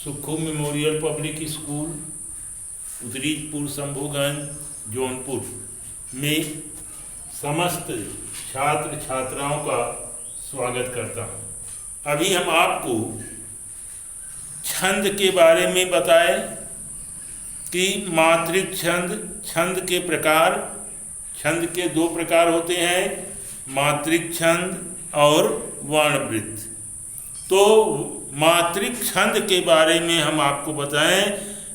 सुखो memorial public school Udaripur Shambhuganj Jaunpur में समस्त छात्र छात्राओं का स्वागत करता हूँ। अभी हम आपको छंद के बारे में बताएं कि मात्रिक छंद, छंद के प्रकार। छंद के दो प्रकार होते हैं, मात्रिक छंद और वर्णवृत्त। तो मात्रिक छंद के बारे में हम आपको बताएं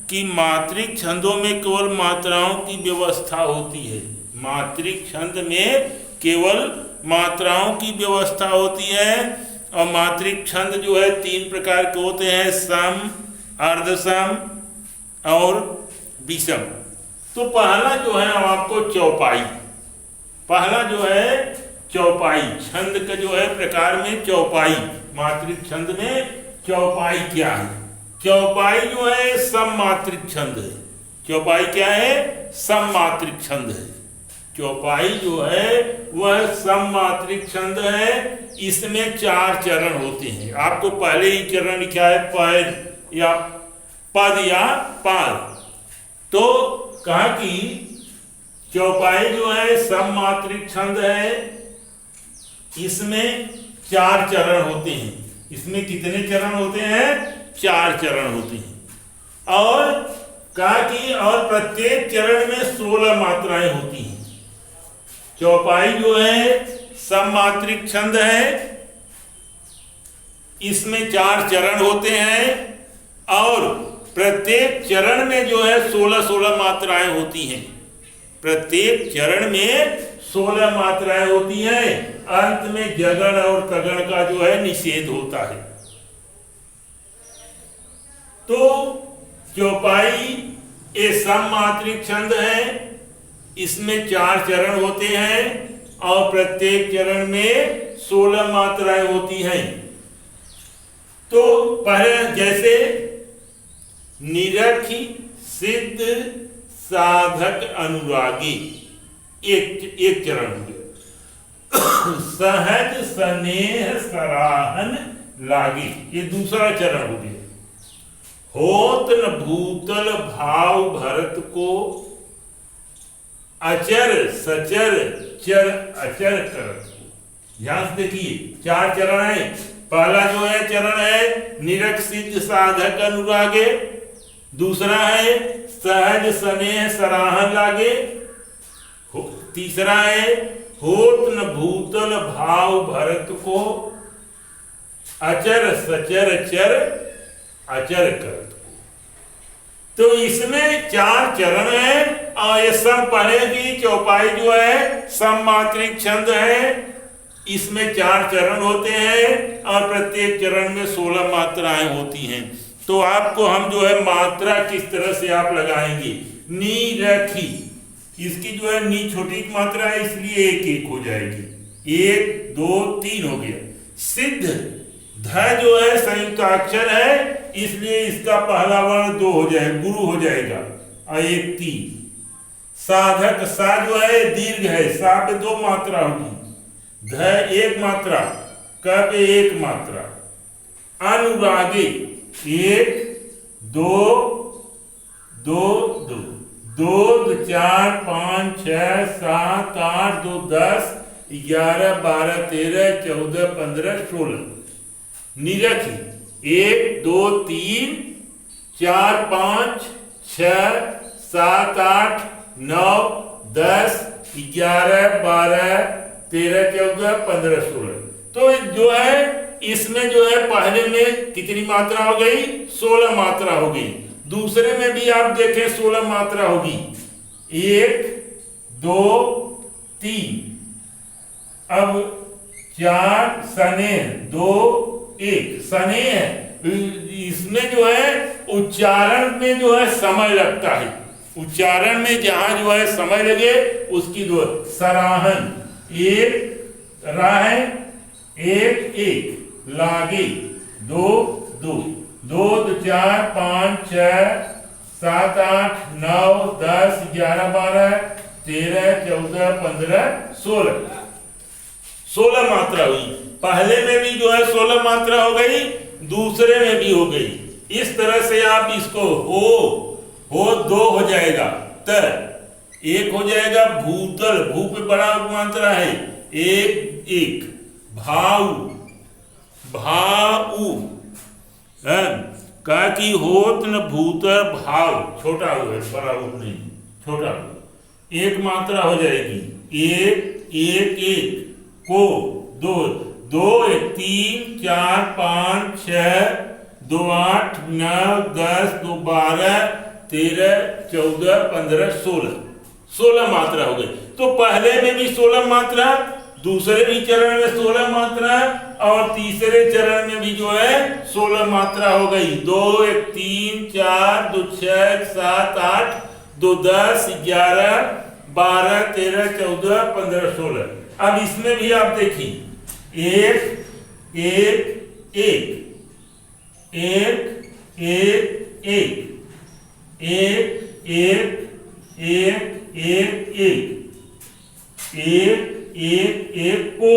कि मात्रिक छंदों में केवल मात्राओं की व्यवस्था होती है। मात्रिक छंद में केवल मात्राओं की व्यवस्था होती है। और मात्रिक छंद जो है तीन प्रकार के होते हैं, सम, अर्धसम और विषम। तो पहला जो है आपको चौपाई, पहला जो है चौपाई, छंद का जो है प्रकार में चौपाई। मात्रिक छंद में चौपाई क्या है? चौपाई जो है सममात्रिक छंद है। चौपाई क्या है? सममात्रिक छंद है। चौपाई जो है वह सममात्रिक छंद है। इसमें चार चरण होते हैं। आपको पहले ही चरण लिखा है पैर या पद या पाद। तो कहा कि चौपाई जो है सममात्रिक छंद है। इसमें चार चरण होते हैं। इसमें कितने चरण होते हैं? चार चरण होते हैं। और कहा कि और प्रत्येक चरण में 16 मात्राएं होती हैं। चौपाई जो है सममात्रिक छंद है। इसमें चार चरण होते हैं और प्रत्येक चरण में जो है 16 मात्राएं होती हैं। प्रत्येक चरण में 16 मात्राएं होती हैं। अंत में जगण और कगण का जो है निषेध होता है। तो चौपाई ये सममात्रिक छंद है। इसमें चार चरण होते हैं और प्रत्येक चरण में 16 मात्राएं होती हैं। तो पहले जैसे निरखी, सिद्ध, साधक, अनुरागी, एक चरण हो गया। सहज, स्नेह, सराहन, लागी, ये दूसरा चरण हो गया। होत न भूतल भाव भरत को, अचर सचर चर अचर करत को। ध्यान से देखिए, चार चरण है। पहला जो है चरण है निरख, सिद्ध, साधक, अनुरागे। दूसरा है सहज, स्नेह, सराहन, लागे। तीसरा है होत न भूतल भाव भरत को, अचर सचर चर अचर करत को। तो इसमें चार चरण है और ये सब पढ़े कि चौपाई जो है सममात्रिक छंद है। इसमें चार चरण होते हैं और प्रत्येक चरण में 16 मात्राएं होती हैं। तो आपको हम जो है मात्रा किस तरह से आप लगाएंगे? नी रखी, इसकी जो है नी छोटी मात्रा है इसलिए एक एक हो जाएगी। 1 2 3 हो गया। सिद्ध, ध जो है संयुक्ताक्षर है इसलिए इसका पहला वर्ण 2 हो जाएगा, गुरु हो जाएगा और 1 3। साधक, सा जो है दीर्घ है, सा पे 2 मात्रा होगी। ध 1 मात्रा, क पे 1 मात्रा। अनुरागी 1 2 2 2 2 4 5 6 7 8 2 10 11 12 13 14 15 16। निरखी 1 2 3 4 5 6 7 8 9 10 11 12 13 14 15 16। तो जो है इसमें जो है पहले में कितनी मात्रा हो गई? 16 मात्रा हो गई। दूसरे में भी आप देखें 16 मात्रा होगी। 1 2 3, अब 4 स्नेह 2 1 स्नेह। इसमें जो है उच्चारण में जो है समय लगता है। उच्चारण में जहां जो है समय लगे उसकी दो। सराहन 1 राह 1 1 लागे 2 2 2 4 5 6 7 8 9 10 11 12 13 14 15 16। 16 मात्रा हुई। पहले में भी जो है 16 मात्रा हो गई, दूसरे में भी हो गई। इस तरह से आप इसको हो दो हो जाएगा, त एक हो जाएगा भूतल, भू पे बड़ा उपमात्रा है, एक एक भाऊ भाऊ है का की होत न भूतर भाव, छोटा हो है, बड़ा हो नहीं, छोटा हो, एक मात्रा हो जाएगी, एक एक एक को दो, दो एक तीन चार पाँच छः, दो आठ नौ दस, दो 12 13 14 15 16, 16 मात्रा हो गई। तो पहले में भी 16 मात्रा, दूसरे भी चरण में 16 मात्रा और तीसरे चरण में भी जो है 16 मात्रा हो गई। 2 1 3 4 2 6 7 8 2 10 11 12 13 14 15 16। अब इसमें भी आप देखिए, एक एक एक एक एक एक एक एक एक एक एक एक एक को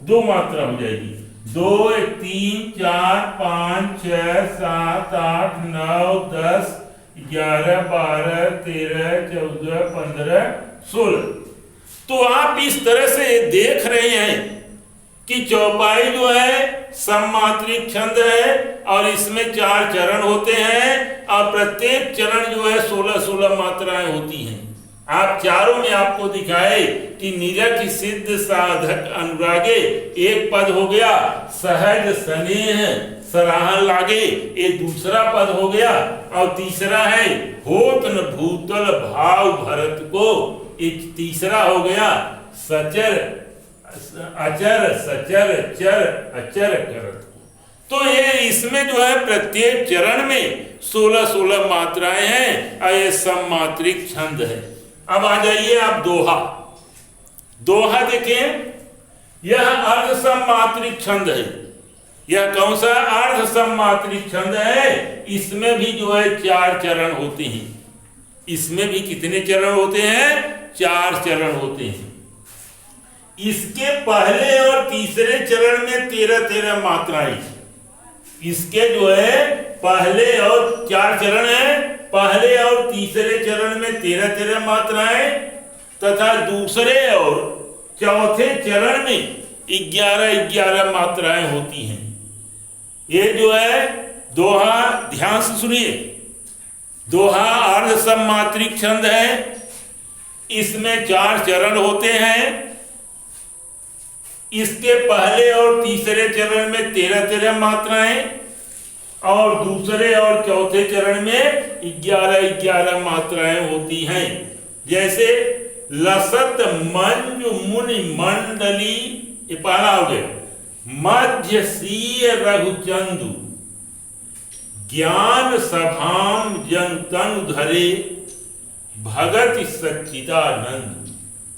दो मात्रा हो जाएगी। 2 1 3 4 5 6 7 8 9 10 11 12 13 14 15 16। तो आप इस तरह से देख रहे हैं कि चौपाई जो है सममात्रिक छंद है और इसमें 4 चरण होते हैं और प्रत्येक चरण जो है 16-16 मात्राएं होती हैं। आप चारों में आपको दिखाए कि निरख सिद्ध साधक अनुरागे, एक पद हो गया सहज स्नेह सराहन लागे, एक दूसरा पद हो गया और तीसरा है होत न भूतल भाव भरत को, एक तीसरा हो गया सचर अचर सचर चर अचर करत को। तो ये इसमें जो है प्रत्येक चरण में 16-16 मात्राएं हैं और ये सममात्रिक छंद है। अब आ जाइए आप दोहा। दोहा देखें, यह अर्ध सममात्रिक छंद है। यह कौन सा अर्ध सममात्रिक छंद है? इसमें भी जो है 4 चरण होते हैं। इसमें भी कितने चरण होते हैं? 4 चरण होते हैं। इसके पहले और तीसरे चरण में 13-13 मात्राएं। इसके जो है पहले और 4 चरण है, पहले और तीसरे चरण में 13-13 मात्राएं तथा दूसरे और चौथे चरण में 11-11 मात्राएं होती हैं। ये जो है दोहा, ध्यान से सुनिए, दोहा अर्ध सममात्रिक छंद है। इसमें 4 चरण होते हैं। इसके पहले और तीसरे चरण में 13-13 मात्राएं और दूसरे और चौथे चरण में 11-11 मात्राएं होती हैं। जैसे लसत मंजु मुनि मंडली, ये पहला हो गया, मध्य सीय रघुचंदु ज्ञान सभाम जन तनु धरे भगत सच्चिदानंद।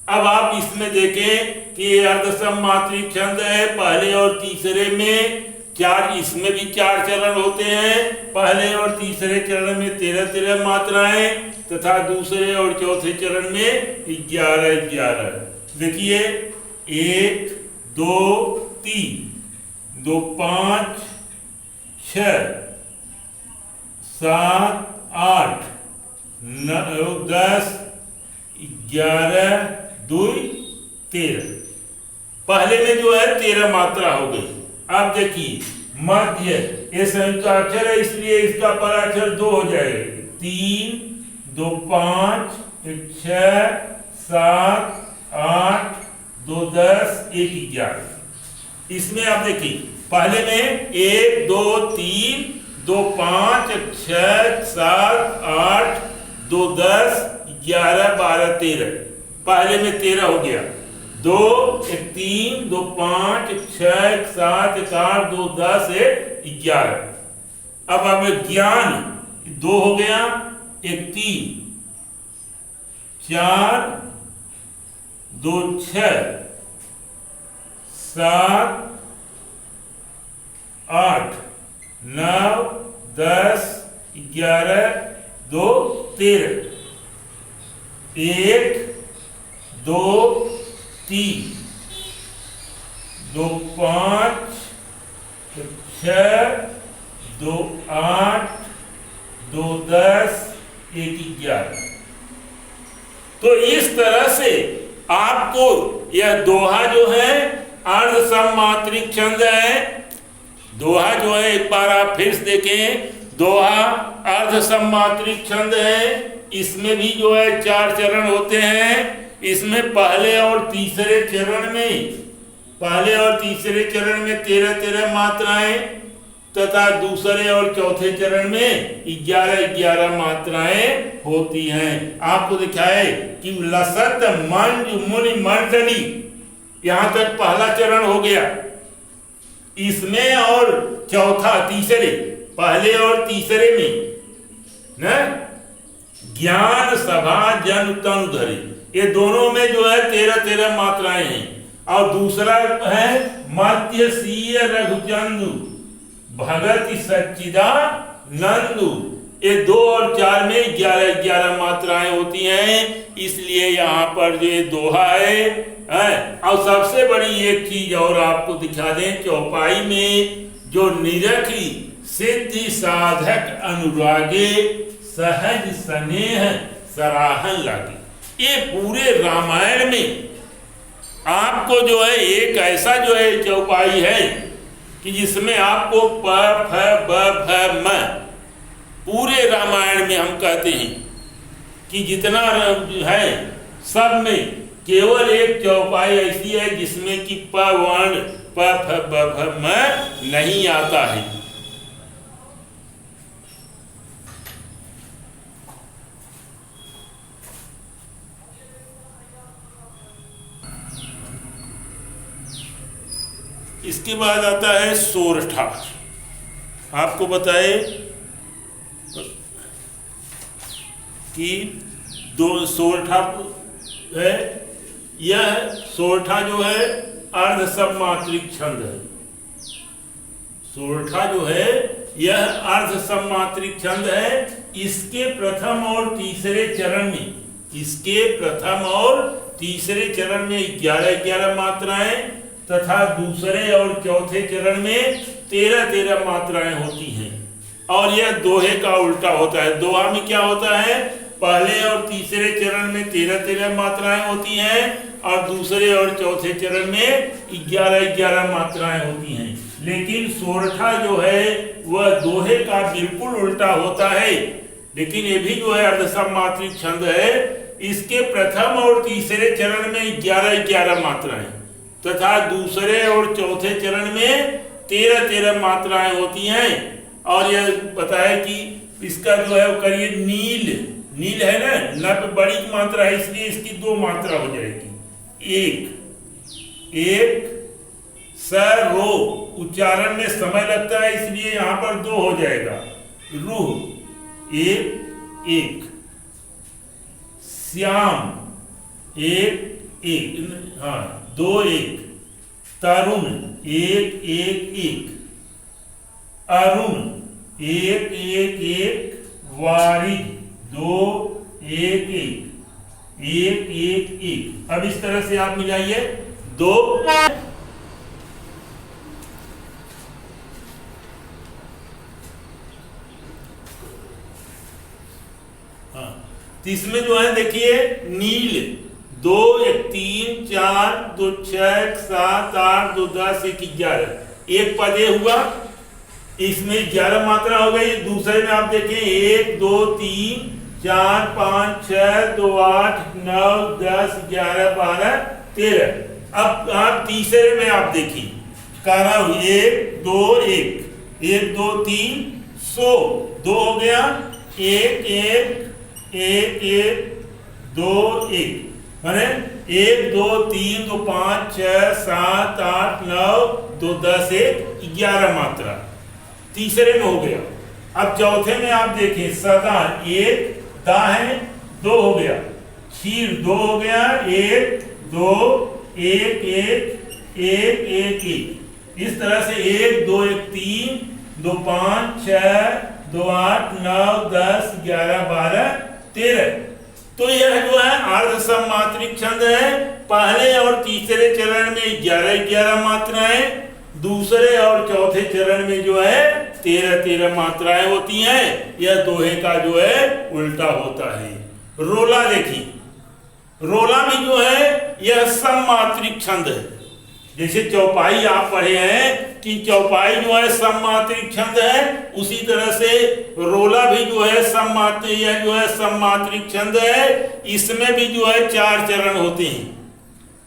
अब आप इसमें देखें कि अर्ध सममात्रिक छंद है। पहले और तीसरे में 4, इसमें भी 4 चरण होते हैं। पहले और तीसरे चरण में 13-13 मात्राएं तथा दूसरे और चौथे चरण में 11-11। देखिए 1 2 3 2 5 6 7 8 9 10 11 2 13। पहले में जो है 13 मात्रा हो गई। अब देखिए मध्य, ये संयुक्ताक्षर है इसलिए इसका पराक्षर 2 हो जाएगा। 3 2 5 1 6 7 8 2 10 1 11। इसमें आप देखिए पहले में 1 2 3 2 5 6 7 8 2 10 11 12 13। पहले में 13 हो गया। 2 1 3 2 5 1 6 1 7 1 8 2 10 1 11। अब ज्ञान 2 हो गया, 1 3 4 2 6 7 8 9 10 11 2 13। 1 2 3 2 5 6 2 8 11। तो इस तरह से आपको यह दोहा जो है अर्ध सममात्रिक छंद है। दोहा जो है एक बार आप फिर से देखें, दोहा अर्ध सममात्रिक छंद है। इसमें भी जो है 4 चरण होते हैं। इसमें पहले और तीसरे चरण में 13-13 मात्राएं तथा दूसरे और चौथे चरण में 11-11 मात्राएं होती हैं। आपको दिखाए कि लसत मंज मुनि मंडली, यहां तक पहला चरण हो गया। इसमें और तीसरे, पहले और तीसरे में न ज्ञान सभा जन तनु धरे, ये दोनों में जो है 13-13 मात्राएं हैं। और दूसरा है मध्य सीय रघुचंदु भगत सच्चिदानंदु, ये 2 और 4 में 11-11 मात्राएं होती हैं। इसलिए यहाँ पर जो ये दोहा है। और सबसे बड़ी एक चीज और आपको दिखा दें, चौपाई में जो निरखी सिद्धि साधक अनुरागे सहज स्नेह सराहन लागे, ये पूरे रामायण में आपको जो है एक ऐसा जो है चौपाई है कि जिसमें आपको प फ ब भ म, पूरे रामायण में हम कहते हैं कि जितना है सब में केवल एक चौपाई ऐसी है जिसमें कि प वर्ण प फ ब भ म नहीं आता है। इसके बाद आता है सोरठा। आपको बताए कि सोरठा है, यह सोरठा जो है अर्ध सममात्रिक छंद है। सोरठा जो है यह अर्ध सममात्रिक छंद है। इसके प्रथम और तीसरे चरण में 11-11 मात्राएं तथा दूसरे और चौथे चरण में 13-13 मात्राएं होती हैं। और यह दोहे का उल्टा होता है। दोहा में क्या होता है, पहले और तीसरे चरण में 13-13 मात्राएं होती हैं और दूसरे और चौथे चरण में 11-11 मात्राएं होती हैं। लेकिन सोरठा जो है वह दोहे का बिल्कुल उल्टा होता है। लेकिन ये भी जो है अर्ध सममात्रिक छंद है। इसके प्रथम और तीसरे चरण में 11-11 मात्राएं तथा दूसरे और चौथे चरण में 13-13 मात्राएं होती हैं। और यह बताया कि इसका जो है वो करिए नील है ना, न बड़ी मात्रा है इसलिए इसकी 2 मात्रा हो जाएगी। एक रो, उच्चारण में समय लगता है इसलिए यहाँ पर 2 हो जाएगा। रूह एक श्याम एक हाँ 2-1, तरुण 1-1-1, अरुण 1-1-1, वारिद 2-1-1, 1-1-1। अब इस तरह से आप मिलाइए 2। हाँ, इसमें जो है देखिए नील 2-1-3-4-2-6-7-8-2-10-1-11, एक पदे हुआ, इसमें 11 मात्रा हो गई। दूसरे में आप देखें 1-2-3-4-5-6-2-8-9-10-11-12-13। अब आप तीसरे में आप देखिए कारा 1-2-1 1-2-3 2 हो गया, 1-1-1-1-2-1 माने 1-2-3-5-6-7-8-9-10-11 मात्रा तीसरे में हो गया। अब चौथे में आप देखें सदा 1 दा है 2 हो गया, क्षीर 2 हो गया, 1-2-1-1-1-1-1। इस तरह से 1-2-1-3-2-5-6-2-8-9-10-11-12-13। तो यह जो है अर्ध सममात्रिक छंद है। पहले और तीसरे चरण में 11-11 मात्राएं, दूसरे और चौथे चरण में जो है 13 मात्राएं होती हैं। यह दोहे का जो है उल्टा होता है। रोला देखिए, रोला में जो है यह सममात्रिक छंद है। जैसे चौपाई आप पढ़े हैं कि चौपाई जो है सममात्रिक छंद है, उसी तरह से रोला भी जो है सममात्रिक छंद है। इसमें भी जो है 4 चरण होते हैं।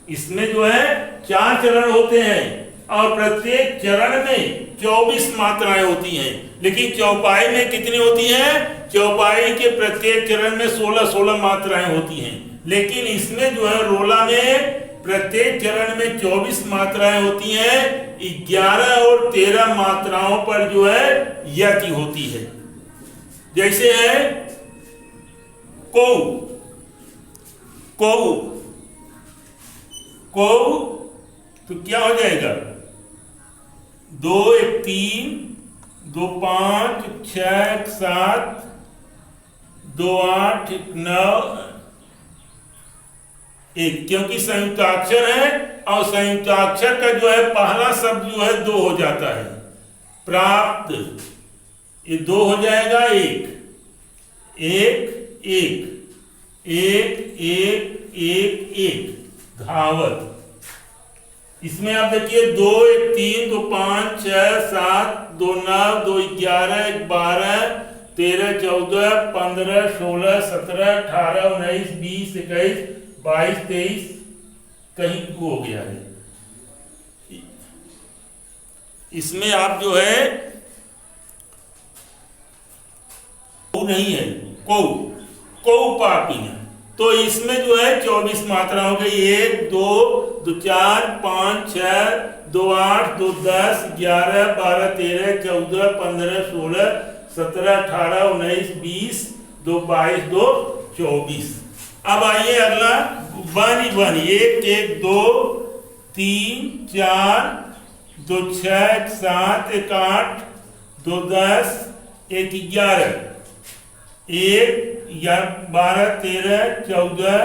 इसमें जो है 4 चरण होते हैं और प्रत्येक चरण में 24 मात्राएं होती हैं। लेकिन चौपाई में कितनी होती हैं? चौपाई के प्रत्येक चरण में 16 मात्राएं होती हैं। लेकिन इसमें जो है रोला में प्रत्येक चरण में 24 मात्राएं होती हैं। 11 और 13 मात्राओं पर जो है यति होती है। जैसे है को, को, को, तो क्या हो जाएगा? 2 1 3 2 5 6 1 7 2 8 1 9 1, क्योंकि संयुक्ताक्षर है और संयुक्ताक्षर का जो है पहला शब्द जो है 2 हो जाता है। प्राप्त, ये 2 हो जाएगा 1 1 1 1 1 1 1। धावत, इसमें आप देखिए 2 1 3 2 5 6 7 2 9 2 11 1 12 13 14 15 16 17 18 19 20 21 22 23, कहीं हो गया है। इसमें आप जो है नहीं है को पापीना, तो इसमें जो है 24 मात्रा हो गई। 1 2 2 4 5 6 2 8 2 10 11 12 13 14 15 16 17 18 19 20 2 22 2 24। अब आइए अगला 1 1 1 1 2 3 4 2 6 1 7 1 8 2 10 1 11 1 12 13 14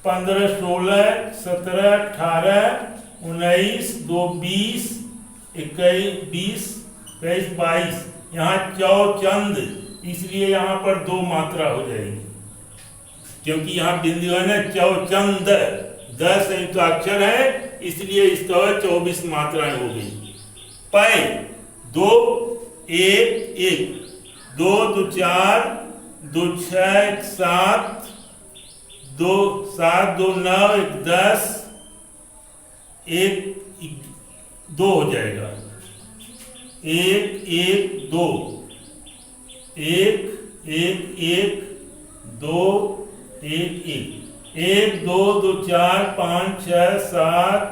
15 16 17 18 19 2 20 21 20 22 22। यहाँ चौचंद, इसलिए यहाँ पर 2 मात्रा हो जाएगी, क्योंकि यहाँ बिंदु है ना चौचंद, 10 संयुक्ताक्षर है, इसलिए इसका 24 मात्राएं हो गई। पै 2 1 1 2 2 4 2 6 1 7 2 7 2 9 1 10 1 2 हो जाएगा। 1 1 2 1 1 1 2 1 1 1 2 2 4 5 6 7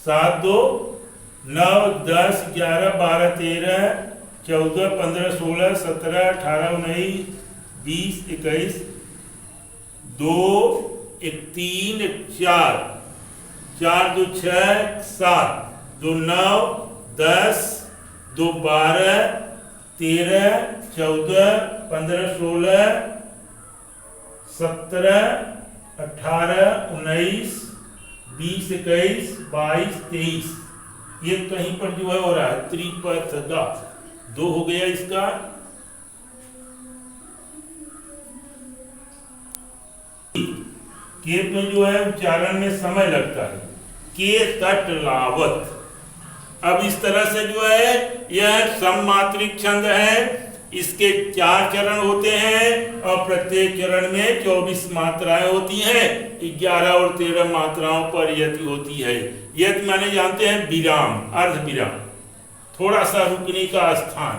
7 2 9 10 11 12 13 14 15 16 17 18 19 20 21 2 1 3 1 4 4 2 6 7 2 9 10 2 12 13 14 15 16 17 18 19 20 21 22 23। ये कहीं पर जो है हो रहा है त्रिपद 2 हो गया इसका। के में जो है उच्चारण में समय लगता है। के तट लावत। अब इस तरह से जो है यह सममात्रिक छंद है। इसके 4 चरण होते हैं और प्रत्येक चरण में 24 मात्राएं होती हैं। 11 और 13 मात्राओं पर यति होती है। यति माने जानते हैं विराम, अर्ध विराम, थोड़ा सा रुकने का स्थान।